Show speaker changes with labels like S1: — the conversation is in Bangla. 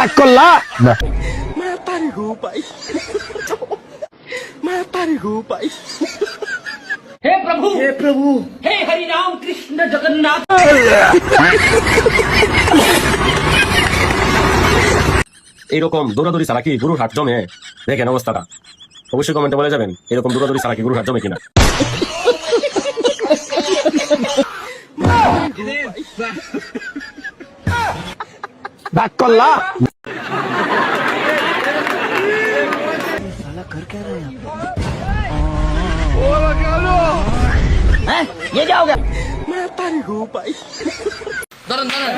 S1: রাগ করলা
S2: हे प्रभु हे हरि राम कृष्ण जगन्नाथ।
S3: এইরকম দৌড়াদৌড়ি ছাড়া কি গরুর হাট জমে? দেখেন অবস্থাটা, অবশ্যই কমেন্টে বলে যাবেন এরকম দৌড়াদৌড়ি ছাড়া কি গরুর হাট জমে কিনা।
S1: রাগ করলা
S2: ये क्या हो गया?
S4: ধরেন ধরেন